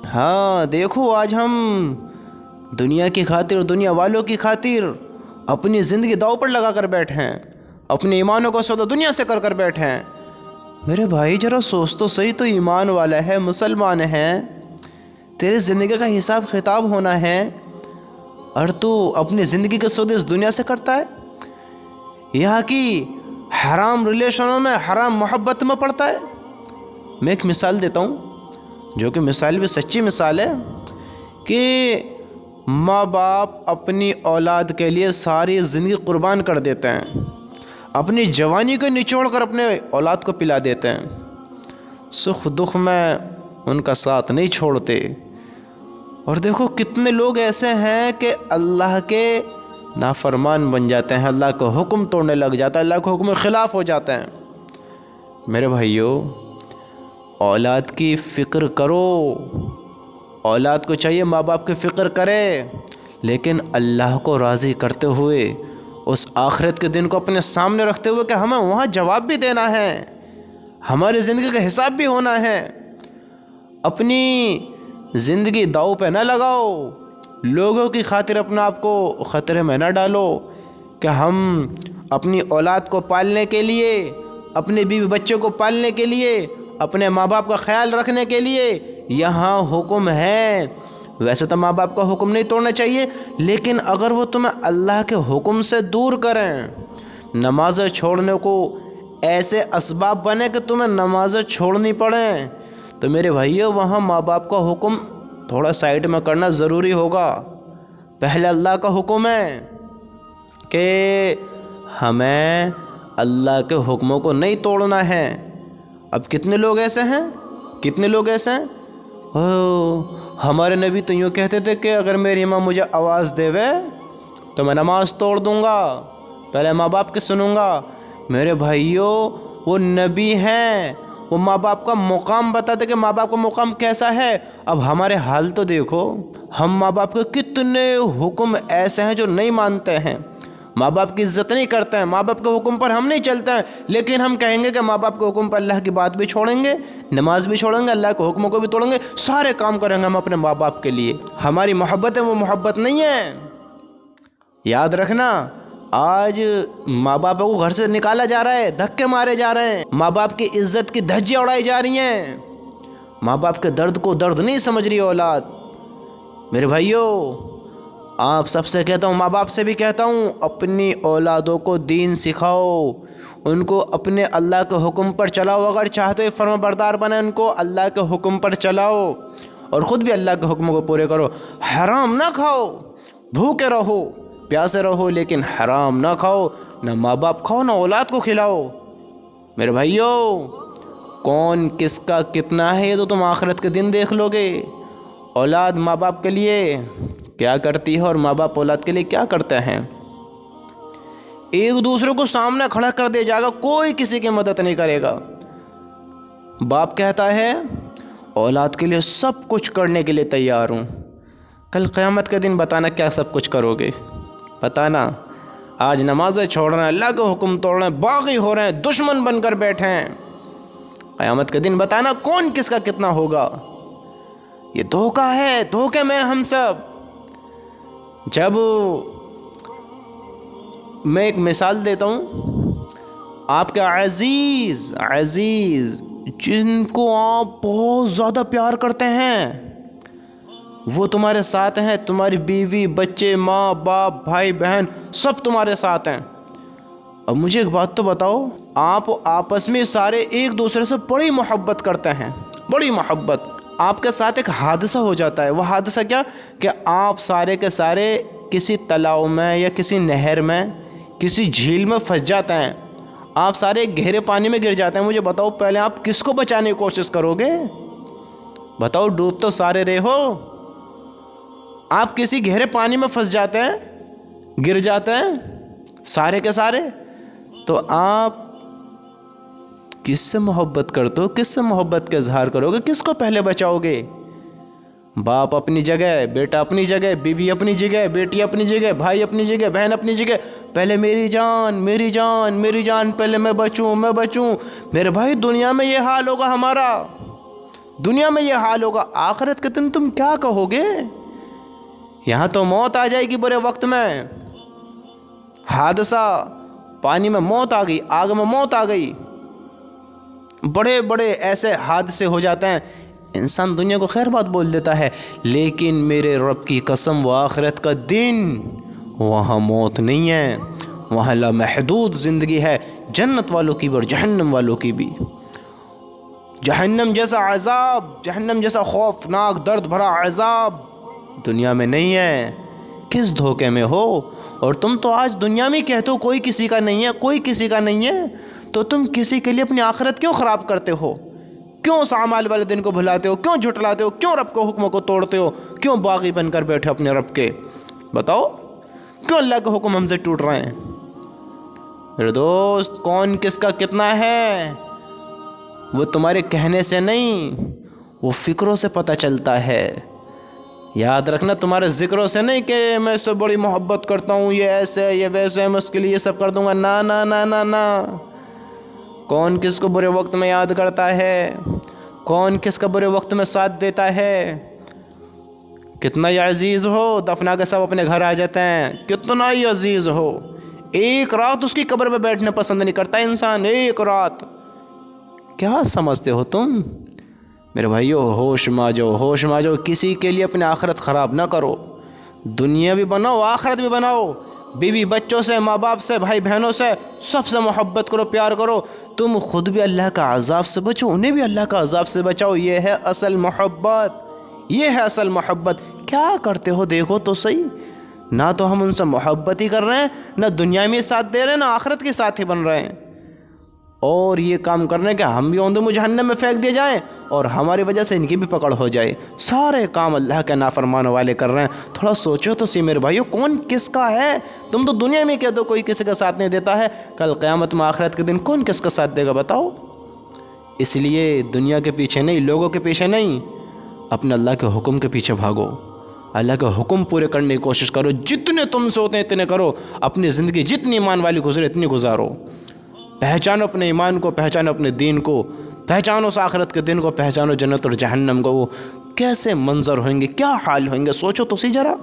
ہاں دیکھو، آج ہم دنیا کی خاطر، دنیا والوں کی خاطر اپنی زندگی داؤ پر لگا کر بیٹھے ہیں، اپنے ایمانوں کو سودا دنیا سے کر بیٹھے ہیں۔ میرے بھائی ذرا سوچ تو صحیح، تو ایمان والا ہے، مسلمان ہے، تیرے زندگی کا حساب خطاب ہونا ہے، اور تو اپنی زندگی کے سودے اس دنیا سے کرتا ہے، یہاں کی حرام ریلیشنوں میں، حرام محبت میں پڑتا ہے۔ میں ایک مثال دیتا ہوں، جو کہ مثال بھی سچی مثال ہے، کہ ماں باپ اپنی اولاد کے لیے ساری زندگی قربان کر دیتے ہیں، اپنی جوانی کو نچوڑ کر اپنے اولاد کو پلا دیتے ہیں، سکھ دکھ میں ان کا ساتھ نہیں چھوڑتے۔ اور دیکھو کتنے لوگ ایسے ہیں کہ اللہ کے نافرمان بن جاتے ہیں، اللہ کو حکم توڑنے لگ جاتا ہے، اللہ کے حکم کے خلاف ہو جاتے ہیں۔ میرے بھائیو، اولاد کی فکر کرو، اولاد کو چاہیے ماں باپ کی فکر کرے، لیکن اللہ کو راضی کرتے ہوئے، اس آخرت کے دن کو اپنے سامنے رکھتے ہوئے کہ ہمیں وہاں جواب بھی دینا ہے، ہماری زندگی کا حساب بھی ہونا ہے۔ اپنی زندگی داؤ پہ نہ لگاؤ، لوگوں کی خاطر اپنا آپ کو خطرے میں نہ ڈالو، کہ ہم اپنی اولاد کو پالنے کے لیے، اپنے بیوی بچوں کو پالنے کے لیے، اپنے ماں باپ کا خیال رکھنے کے لیے یہاں حکم ہے۔ ویسے تو ماں باپ کا حکم نہیں توڑنا چاہیے، لیکن اگر وہ تمہیں اللہ کے حکم سے دور کریں، نمازیں چھوڑنے کو ایسے اسباب بنے کہ تمہیں نمازیں چھوڑنی پڑیں، تو میرے بھائیو وہاں ماں باپ کا حکم تھوڑا سائڈ میں کرنا ضروری ہوگا۔ پہلے اللہ کا حکم ہے کہ ہمیں اللہ کے حکموں کو نہیں توڑنا ہے۔ اب کتنے لوگ ایسے ہیں، کتنے لوگ ایسے ہیں، ہمارے نبی تو یوں کہتے تھے کہ اگر میری ماں مجھے آواز دے وے تو میں نماز توڑ دوں گا، پہلے ماں باپ کی سنوں گا۔ میرے بھائیو وہ نبی ہیں، وہ ماں باپ کا مقام بتاتے کہ ماں باپ کا مقام کیسا ہے۔ اب ہمارے حال تو دیکھو، ہم ماں باپ کے کتنے حکم ایسے ہیں جو نہیں مانتے ہیں، ماں باپ کی عزت نہیں کرتے ہیں، ماں باپ کے حکم پر ہم نہیں چلتے ہیں، لیکن ہم کہیں گے کہ ماں باپ کے حکم پر اللہ کی بات بھی چھوڑیں گے، نماز بھی چھوڑیں گے، اللہ کے حکموں کو بھی توڑیں گے، سارے کام کریں گے ہم اپنے ماں باپ کے لیے۔ ہماری محبت ہے، وہ محبت نہیں ہے۔ یاد رکھنا، آج ماں باپ کو گھر سے نکالا جا رہا ہے، دھکے مارے جا رہے ہیں، ماں باپ کی عزت کی دھجیاں اڑائی جا رہی ہیں، ماں باپ کے درد کو درد نہیں سمجھ رہی اولاد۔ میرے بھائیو، آپ سب سے کہتا ہوں، ماں باپ سے بھی کہتا ہوں، اپنی اولادوں کو دین سکھاؤ، ان کو اپنے اللہ کے حکم پر چلاؤ، اگر چاہتے ہو فرما بردار بنے، ان کو اللہ کے حکم پر چلاؤ، اور خود بھی اللہ کے حکم کو پورے کرو۔ حرام نہ کھاؤ، بھوکے رہو، پیاسے رہو، لیکن حرام نہ کھاؤ، نہ ماں باپ کھاؤ، نہ اولاد کو کھلاؤ۔ میرے بھائیو، کون کس کا کتنا ہے یہ تو تم آخرت کے دن دیکھ لو گے۔ اولاد ماں باپ کے لیے کیا کرتی ہے اور ماں باپ اولاد کے لیے کیا کرتے ہیں، ایک دوسرے کو سامنے کھڑا کر دے جائے گا، کوئی کسی کی مدد نہیں کرے گا۔ باپ کہتا ہے اولاد کے لیے سب کچھ کرنے کے لیے تیار ہوں، کل قیامت کے دن بتانا کیا سب کچھ کرو گے، بتانا۔ آج نمازیں چھوڑ رہے ہیں، اللہ کے حکم توڑ رہے ہیں، باغی ہو رہے ہیں، دشمن بن کر بیٹھے ہیں، قیامت کے دن بتانا کون کس کا کتنا ہوگا۔ یہ دھوکہ ہے، دھوکے میں ہم سب۔ جب میں ایک مثال دیتا ہوں، آپ کے عزیز جن کو آپ بہت زیادہ پیار کرتے ہیں، وہ تمہارے ساتھ ہیں، تمہاری بیوی بچے ماں باپ بھائی بہن سب تمہارے ساتھ ہیں۔ اب مجھے ایک بات تو بتاؤ، آپ آپس میں سارے ایک دوسرے سے بڑی محبت کرتے ہیں، بڑی محبت، آپ کے ساتھ ایک حادثہ ہو جاتا ہے، وہ حادثہ کیا کہ آپ سارے کے سارے کسی تلاؤ میں یا کسی نہر میں کسی جھیل میں پھنس جاتے ہیں، آپ سارے گہرے پانی میں گر جاتے ہیں۔ مجھے بتاؤ پہلے آپ کس کو بچانے کی کوشش کرو گے؟ بتاؤ، ڈوب تو سارے رہے ہو۔ آپ کسی گہرے پانی میں پھنس جاتے ہیں، گر جاتے ہیں سارے کے سارے، تو آپ کس سے محبت کرتے ہو، کس سے محبت کا اظہار کرو گے، کس کو پہلے بچاؤ گے؟ باپ اپنی جگہ، بیٹا اپنی جگہ، بیوی اپنی جگہ، بیٹی اپنی جگہ، بھائی اپنی جگہ، بہن اپنی جگہ، پہلے میری جان میری جان میری جان، پہلے میں بچوں میں بچوں۔ میرے بھائی، دنیا میں یہ حال ہوگا ہمارا دنیا میں یہ حال ہوگا، آخرت کے دن تم کیا کہو گے؟ یہاں تو موت آ جائے گی برے وقت میں، حادثہ، پانی میں موت آ گئی، آگ میں موت آ گئی، بڑے بڑے ایسے حادثے ہو جاتے ہیں، انسان دنیا کو خیر بات بول دیتا ہے، لیکن میرے رب کی قسم وہ آخرت کا دن، وہاں موت نہیں ہے، وہاں لامحدود زندگی ہے، جنت والوں کی بھی اور جہنم والوں کی بھی۔ جہنم جیسا عذاب، جہنم جیسا خوفناک درد بھرا عذاب دنیا میں نہیں ہے۔ کس دھوکے میں ہو؟ اور تم تو آج دنیا میں کہتے ہو کوئی کسی کا نہیں ہے، کوئی کسی کا نہیں ہے، تو تم کسی کے لیے اپنی آخرت کیوں خراب کرتے ہو؟ کیوں اس اعمال والے دن کو بھلاتے ہو؟ کیوں جھٹلاتے ہو؟ کیوں رب کے حکموں کو توڑتے ہو؟ کیوں باغی بن کر بیٹھے اپنے رب کے؟ بتاؤ کیوں اللہ کے حکم ہم سے ٹوٹ رہے ہیں؟ میرے دوست، کون کس کا کتنا ہے وہ تمہارے کہنے سے نہیں، وہ فکروں سے پتہ چلتا ہے۔ یاد رکھنا، تمہارے ذکروں سے نہیں کہ میں اس سے بڑی محبت کرتا ہوں، یہ ایسے ہے، یہ ویسے ہے، میں اس کے لیے یہ سب کر دوں گا، نا نا نا نا نا۔ کون کس کو برے وقت میں یاد کرتا ہے؟ کون کس کا برے وقت میں ساتھ دیتا ہے؟ کتنا ہی عزیز ہو، دفنا کے سب اپنے گھر آ جاتے ہیں، کتنا ہی عزیز ہو، ایک رات اس کی قبر پہ بیٹھنا پسند نہیں کرتا انسان، ایک رات۔ کیا سمجھتے ہو تم؟ میرے بھائیو، ہوش میں آ جاؤ، ہوش میں آ جاؤ، کسی کے لیے اپنی آخرت خراب نہ کرو، دنیا بھی بناؤ، آخرت بھی بناؤ، بیوی بچوں سے، ماں باپ سے، بھائی بہنوں سے، سب سے محبت کرو، پیار کرو، تم خود بھی اللہ کا عذاب سے بچو، انہیں بھی اللہ کا عذاب سے بچاؤ، یہ ہے اصل محبت، یہ ہے اصل محبت۔ کیا کرتے ہو دیکھو تو صحیح، نہ تو ہم ان سے محبت ہی کر رہے ہیں، نہ دنیا میں ساتھ دے رہے ہیں، نہ آخرت کے ساتھ ہی بن رہے ہیں، اور یہ کام کرنے کے ہم بھی اوندے جہنم میں پھینک دیے جائیں اور ہماری وجہ سے ان کی بھی پکڑ ہو جائے۔ سارے کام اللہ کے نافرمانوں والے کر رہے ہیں۔ تھوڑا سوچو تو سی میرے بھائیو، کون کس کا ہے؟ تم تو دنیا میں کہہ دو کوئی کسی کا ساتھ نہیں دیتا ہے، کل قیامت میں آخرت کے دن کون کس کا ساتھ دے گا بتاؤ؟ اس لیے دنیا کے پیچھے نہیں، لوگوں کے پیچھے نہیں، اپنے اللہ کے حکم کے پیچھے بھاگو، اللہ کے حکم پورے کرنے کی کوشش کرو، جتنے تم سے ہوتے ہیں اتنے کرو، اپنی زندگی جتنی ایمان والی گزرے اتنی گزارو، پہچانو اپنے ایمان کو، پہچانو اپنے دین کو، پہچانو اس آخرت کے دن کو، پہچانو جنت اور جہنم کو، وہ کیسے منظر ہوئیں گے، کیا حال ہوئیں گے، سوچو تو سی ذرا۔